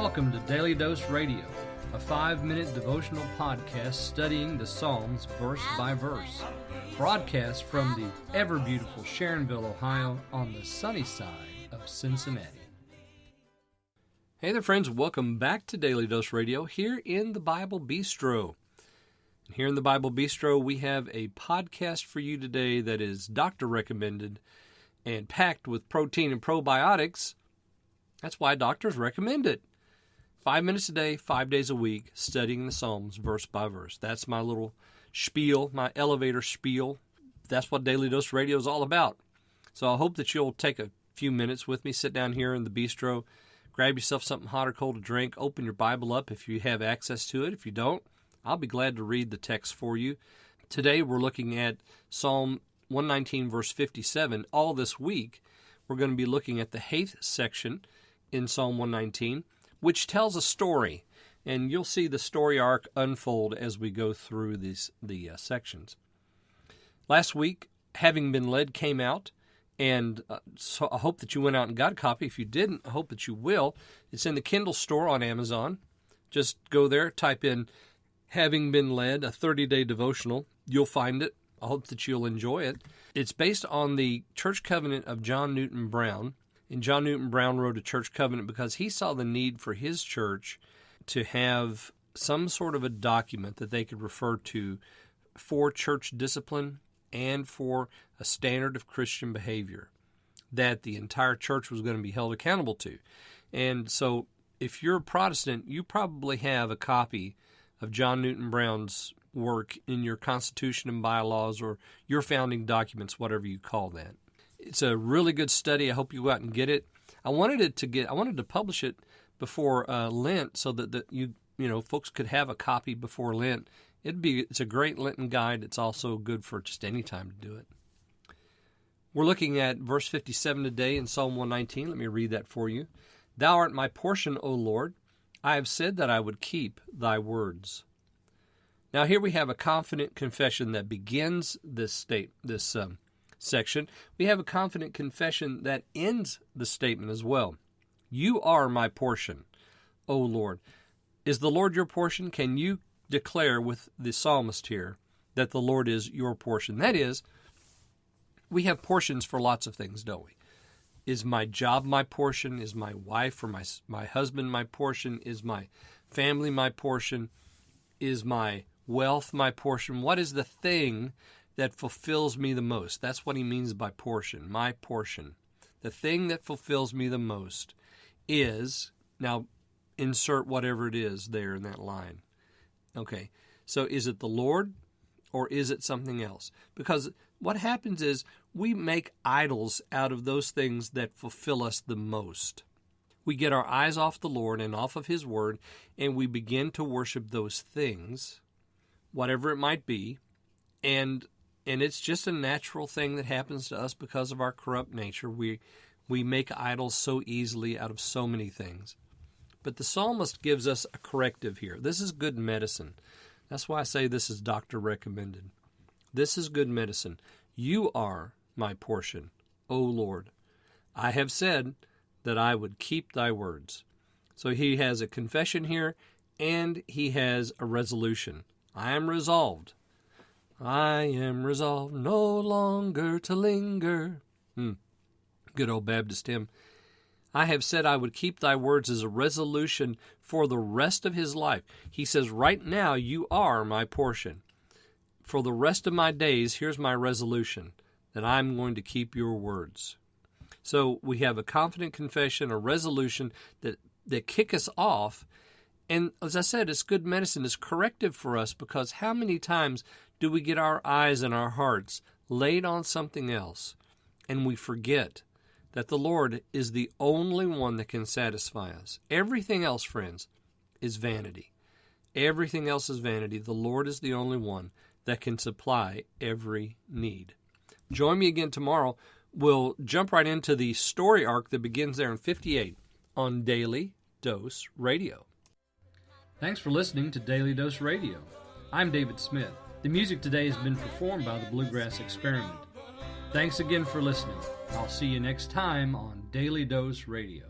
Welcome to Daily Dose Radio, a 5-minute devotional podcast studying the Psalms verse by verse. Broadcast from the ever-beautiful Sharonville, Ohio, on the sunny side of Cincinnati. Hey there, friends. Welcome back to Daily Dose Radio here in the Bible Bistro. Here in the Bible Bistro, we have a podcast for you today that is doctor-recommended and packed with protein and probiotics. That's why doctors recommend it. 5 minutes a day, 5 days a week, studying the Psalms verse by verse. That's my little spiel, my elevator spiel. That's what Daily Dose Radio is all about. So I hope that you'll take a few minutes with me, sit down here in the bistro, grab yourself something hot or cold to drink, open your Bible up if you have access to it. If you don't, I'll be glad to read the text for you. Today we're looking at Psalm 119, verse 57. All this week, we're going to be looking at the 8th section in Psalm 119, which tells a story, and you'll see the story arc unfold as we go through the sections. Last week, Having Been Led came out, and so I hope that you went out and got a copy. If you didn't, I hope that you will. It's in the Kindle store on Amazon. Just go there, type in Having Been Led, a 30-day devotional. You'll find it. I hope that you'll enjoy it. It's based on the church covenant of John Newton Brown. And John Newton Brown wrote a church covenant because he saw the need for his church to have some sort of a document that they could refer to for church discipline and for a standard of Christian behavior that the entire church was going to be held accountable to. And so if you're a Protestant, you probably have a copy of John Newton Brown's work in your Constitution and bylaws or your founding documents, whatever you call that. It's a really good study. I hope you go out and get it. I wanted to publish it before Lent so that you folks could have a copy before Lent. It's a great Lenten guide. It's also good for just any time to do it. We're looking at verse 57 today in Psalm 119. Let me read that for you. Thou art my portion, O Lord. I have said that I would keep thy words. Now here we have a confident confession that begins this section. We have a confident confession that ends the statement as well. You are my portion, O Lord. Is the Lord your portion? Can you declare with the psalmist here that the Lord is your portion? That is, we have portions for lots of things, don't we? Is my job my portion? Is my wife or my husband my portion? Is my family my portion? Is my wealth my portion? What is the thing that fulfills me the most? That's what he means by portion, my portion. The thing that fulfills me the most is, now insert whatever it is there in that line. Okay, so is it the Lord or is it something else? Because what happens is we make idols out of those things that fulfill us the most. We get our eyes off the Lord and off of His Word, and we begin to worship those things, whatever it might be, and it's just a natural thing that happens to us because of our corrupt nature. We make idols so easily out of so many things. But the psalmist gives us a corrective here. This is good medicine. That's why I say this is doctor recommended. This is good medicine. You are my portion, O Lord. I have said that I would keep thy words. So he has a confession here, and he has a resolution. I am resolved. I am resolved no longer to linger. Good old Baptist hymn. I have said I would keep thy words as a resolution for the rest of his life. He says, right now you are my portion. For the rest of my days, here's my resolution, that I'm going to keep your words. So we have a confident confession, a resolution that kick us off. And as I said, it's good medicine. It's corrective for us because how many times do we get our eyes and our hearts laid on something else and we forget that the Lord is the only one that can satisfy us? Everything else, friends, is vanity. Everything else is vanity. The Lord is the only one that can supply every need. Join me again tomorrow. We'll jump right into the story arc that begins there in 58 on Daily Dose Radio. Thanks for listening to Daily Dose Radio. I'm David Smith. The music today has been performed by the Bluegrass Experiment. Thanks again for listening. I'll see you next time on Daily Dose Radio.